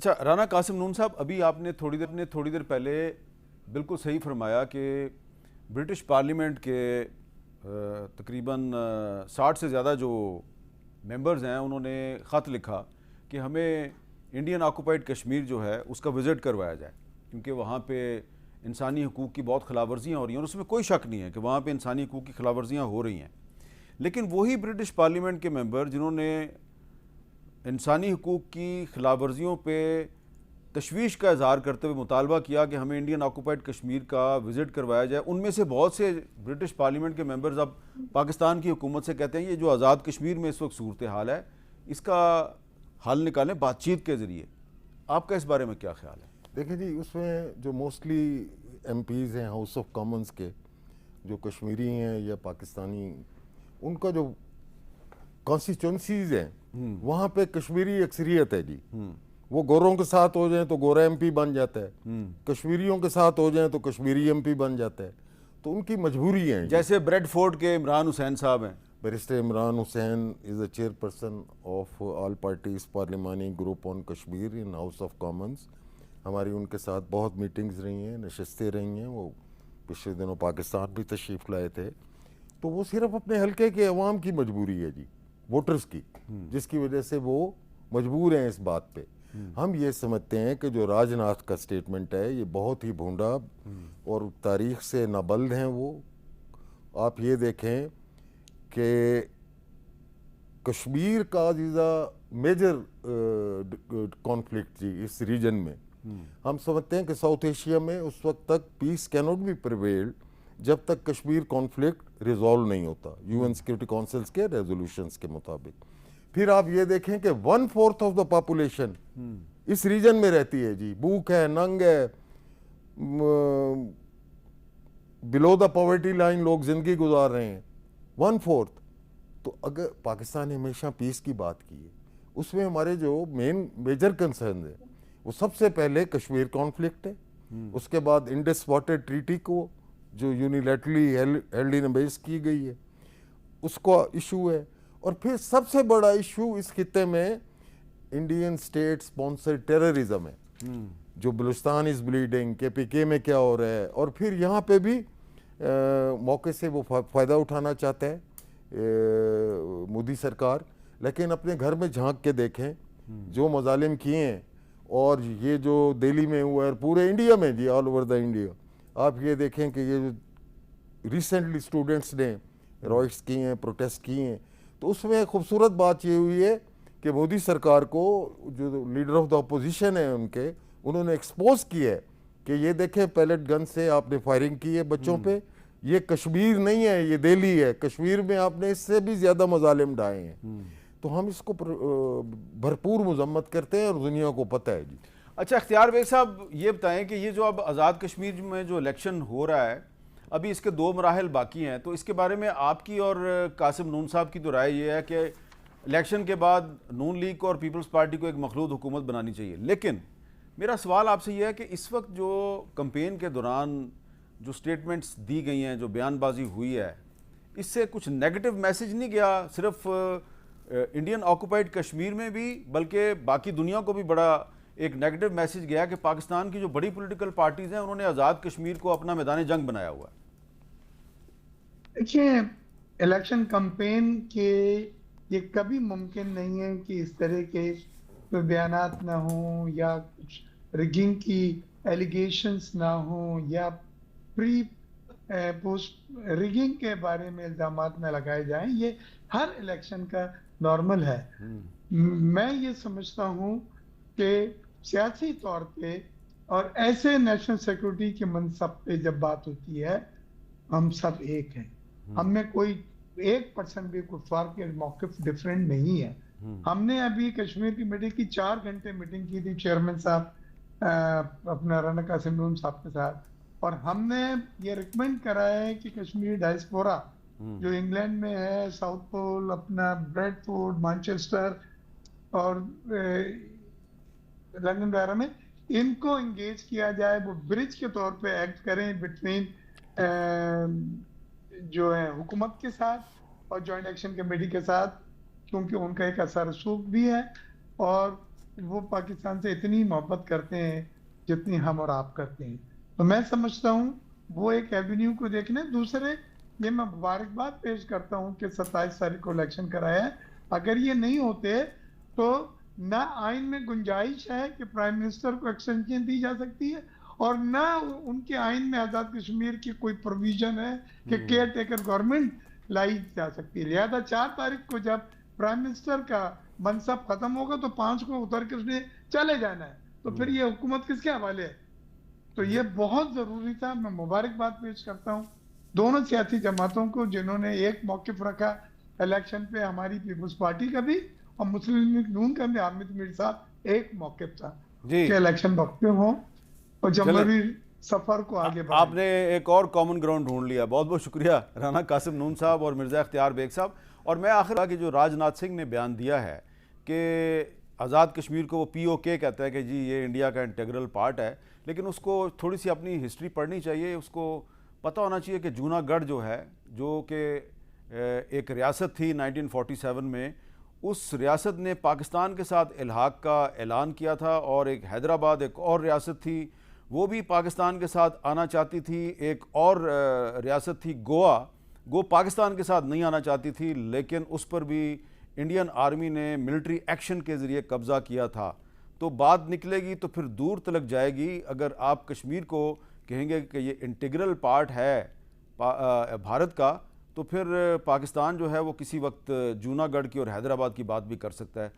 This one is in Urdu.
اچھا رانا قاسم نون صاحب، ابھی آپ نے تھوڑی دیر پہلے بالکل صحیح فرمایا کہ برٹش پارلیمنٹ کے تقریباً 60 سے زیادہ جو ممبرز ہیں انہوں نے خط لکھا کہ ہمیں انڈین آکوپائڈ کشمیر جو ہے اس کا وزٹ کروایا جائے، کیونکہ وہاں پہ انسانی حقوق کی بہت خلاف ورزیاں ہو رہی ہیں، اور اس میں کوئی شک نہیں ہے کہ وہاں پہ انسانی حقوق کی خلاف ورزیاں ہو رہی ہیں۔ لیکن وہی برٹش پارلیمنٹ کے ممبر جنہوں نے انسانی حقوق کی خلاف ورزیوں پہ تشویش کا اظہار کرتے ہوئے مطالبہ کیا کہ ہمیں انڈین آکوپائڈ کشمیر کا وزٹ کروایا جائے، ان میں سے بہت سے برٹش پارلیمنٹ کے ممبرز اب پاکستان کی حکومت سے کہتے ہیں یہ جو آزاد کشمیر میں اس وقت صورتحال ہے اس کا حل نکالیں بات چیت کے ذریعے۔ آپ کا اس بارے میں کیا خیال ہے؟ دیکھیں جی، اس میں جو موسٹلی ایم پیز ہیں ہاؤس آف کامنز کے، جو کشمیری ہیں یا پاکستانی، ان کا جو کانسٹیچوئنسیز ہیں وہاں پہ کشمیری اکثریت ہے جی۔ وہ گوروں کے ساتھ ہو جائیں تو گورا ایم پی بن جاتا ہے، کشمیریوں کے ساتھ ہو جائیں تو کشمیری ایم پی بن جاتا ہے، تو ان کی مجبوری ہیں۔ جیسے بریڈ فورڈ کے عمران حسین صاحب ہیں، barrister Imran Hussain is a chairperson of all parties پارلیمانی group on Kashmir in House of Commons. ہماری ان کے ساتھ بہت میٹنگز رہی ہیں، نشستیں رہی ہیں، وہ پچھلے دنوں پاکستان بھی تشریف لائے تھے۔ تو وہ صرف اپنے حلقے کے عوام کی مجبوری ہے جی، ووٹرز کی، جس کی وجہ سے وہ مجبور ہیں اس بات پہ۔ ہم یہ سمجھتے ہیں کہ جو راج ناتھ کا سٹیٹمنٹ ہے یہ بہت ہی بھونڈا اور تاریخ سے نابلد ہیں۔ وہ آپ یہ دیکھیں کہ کشمیر کا از اے میجر کانفلکٹ جی اس ریجن میں۔ ہم سمجھتے ہیں کہ ساؤتھ ایشیا میں اس وقت تک پیس کینوٹ بی پریویلڈ جب تک کشمیر کانفلکٹ ریزالو نہیں ہوتا یو این سیکورٹی کونسلز کے ریزولوشنز کے مطابق۔ پھر آپ یہ دیکھیں کہ 1/4 آف دا پاپولیشن اس ریجن میں رہتی ہے جی، بھوک ہے، ننگ ہے، بلو دا پاورٹی لائن لوگ زندگی گزار رہے ہیں، 1/4۔ تو اگر پاکستان نے ہمیشہ پیس کی بات کی ہے، اس میں ہمارے جو میجر کنسرن ہے وہ سب سے پہلے کشمیر کانفلکٹ ہے، اس کے بعد انڈس واٹر ٹریٹی کو جو یونیلیٹرلی ہیلڈ ان ابیس کی گئی ہے اس کا ایشو ہے، اور پھر سب سے بڑا ایشو اس خطے میں انڈین اسٹیٹ اسپانسر ٹیررزم ہے، جو بلوچستان از بلیڈنگ، کے پی کے میں کیا ہو رہا ہے، اور پھر یہاں پہ بھی موقع سے وہ فائدہ اٹھانا چاہتا ہے مودی سرکار۔ لیکن اپنے گھر میں جھانک کے دیکھیں جو مظالم کیے ہیں، اور یہ جو دہلی میں ہوا ہے پورے انڈیا میں جی، آل اوور دا انڈیا، آپ یہ دیکھیں کہ یہ جو ریسنٹلی اسٹوڈنٹس نے رائٹس کی ہیں، پروٹیسٹ کی ہیں، تو اس میں خوبصورت بات یہ ہوئی ہے کہ مودی سرکار کو جو لیڈر آف دا اپوزیشن ہے ان کے، انہوں نے ایکسپوز کیا ہے کہ یہ دیکھیں پیلٹ گن سے آپ نے فائرنگ کی ہے بچوں پہ، یہ کشمیر نہیں ہے، یہ دہلی ہے، کشمیر میں آپ نے اس سے بھی زیادہ مظالم ڈھائے ہیں۔ تو ہم اس کو بھرپور مذمت کرتے ہیں اور دنیا کو پتہ ہے جی۔ اچھا اختیار بیگ صاحب یہ بتائیں کہ یہ جو اب آزاد کشمیر میں جو الیکشن ہو رہا ہے ابھی اس کے 2 مراحل باقی ہیں، تو اس کے بارے میں آپ کی اور قاسم نون صاحب کی تو رائے یہ ہے کہ الیکشن کے بعد نون لیگ کو اور پیپلز پارٹی کو ایک مخلوط حکومت بنانی چاہیے، لیکن میرا سوال آپ سے یہ ہے کہ اس وقت جو کمپین کے دوران جو سٹیٹمنٹس دی گئی ہیں، جو بیان بازی ہوئی ہے، اس سے کچھ نیگیٹو میسج نہیں گیا صرف انڈین آکوپائڈ کشمیر میں بھی بلکہ باقی دنیا کو بھی بڑا ایک نیگیٹو میسج گیا کہ پاکستان کی جو بڑی پولیٹیکل پارٹیز ہیں انہوں نے آزاد کشمیر کو اپنا میدان جنگ بنایا ہوا ہے؟ دیکھیں، الیکشن کمپین کے یہ کبھی ممکن نہیں ہے کہ اس طرح کے کوئی بیانات نہ ہوں یا کچھ ریگنگ کی ایلیگیشنز نہ ہوں یا پری پوسٹ ریگنگ کے بارے میں الزامات نہ لگائے جائیں۔ یہ ہر الیکشن کا نارمل ہے۔ میں یہ سمجھتا ہوں کہ سیاسی طور پہ اور ایسے نیشنل سیکورٹی کے منصب پہ جب بات ہوتی ہے ہم سب ایک ہیں، ہم میں کوئی 1% بھی کوئی فرق یا موقف ڈیفرنٹ نہیں ہے۔ ہم نے ابھی کشمیر کی میٹنگ کی 4 گھنٹے میٹنگ کی تھی چیئرمین صاحب اپنا رانا قاسم نون صاحب کے ساتھ، اور ہم نے یہ ریکمینڈ کرا ہے کہ کشمیری ڈائسپورا جو انگلینڈ میں ہے، ساؤتھ پول، اپنا بریڈ فورڈ، مانچسٹر اور لندن وغیرہ میں، ان کو انگیج کیا جائے، وہ برج کے طور پہ ایکٹ کریں بٹوین جو ہے حکومت کے ساتھ اور جوائنٹ ایکشن کمیٹی کے ساتھ، کیونکہ ان کا ایک اثر رسوخ بھی ہے، اور وہ پاکستان سے اتنی محبت کرتے ہیں جتنی ہم اور آپ کرتے ہیں. تو میں سمجھتا ہوں وہ ایک ایونیو کو دیکھنے. دوسرے یہ میں مبارکباد پیش کرتا ہوں کہ 27 تاریخ کو الیکشن کرایا ہے. اگر یہ نہیں ہوتے تو نہ آئین میں گنجائش ہے کہ پرائم منسٹر کو ایکسٹینشن دی جا سکتی ہے اور نہ ان کے آئین میں آزاد کشمیر کی کوئی پروویژن ہے کہ کیئر ٹیکر گورنمنٹ لائی جا سکتی ہے. لہذا 4 تاریخ کو جب پرائم منسٹر کا منصب ختم ہوگا تو 5 کو اتر کے اس نے چلے جانا ہے, تو پھر یہ حکومت کس کے حوالے ہے؟ تو یہ بہت ضروری تھا. میں مبارکباد پیش کرتا ہوں دونوں سیاسی جماعتوں کو جنہوں نے ایک موقف رکھا الیکشن پہ. ہماری پیپلز پارٹی کا بھی اور مسلم لیگ نون کا بھی حامد میر صاحب ایک موقف تھا کہ الیکشن وقت پہ ہوں اور جمہوری سفر کو آگے بڑھائیں. آپ نے ایک اور کامن گراؤنڈ ڈھونڈ لیا. بہت بہت شکریہ رانا قاسم نون صاحب اور مرزا اختیار بیگ صاحب. اور میں آخر کہ جو راج ناتھ سنگھ نے بیان دیا ہے کہ آزاد کشمیر کو وہ پی او کے کہتا ہے کہ جی یہ انڈیا کا انٹیگرل پارٹ ہے, لیکن اس کو تھوڑی سی اپنی ہسٹری پڑھنی چاہیے. اس کو پتہ ہونا چاہیے کہ جونا گڑھ جو ہے, جو کہ ایک ریاست تھی 1947 میں, اس ریاست نے پاکستان کے ساتھ الحاق کا اعلان کیا تھا. اور ایک حیدرآباد ایک اور ریاست تھی, وہ بھی پاکستان کے ساتھ آنا چاہتی تھی. ایک اور ریاست تھی گوا, وہ پاکستان کے ساتھ نہیں آنا چاہتی تھی, لیکن اس پر بھی انڈین آرمی نے ملٹری ایکشن کے ذریعے قبضہ کیا تھا. تو بات نکلے گی تو پھر دور تلک جائے گی. اگر آپ کشمیر کو کہیں گے کہ یہ انٹیگرل پارٹ ہے بھارت کا, تو پھر پاکستان جو ہے وہ کسی وقت جونا گڑھ کی اور حیدرآباد کی بات بھی کر سکتا ہے.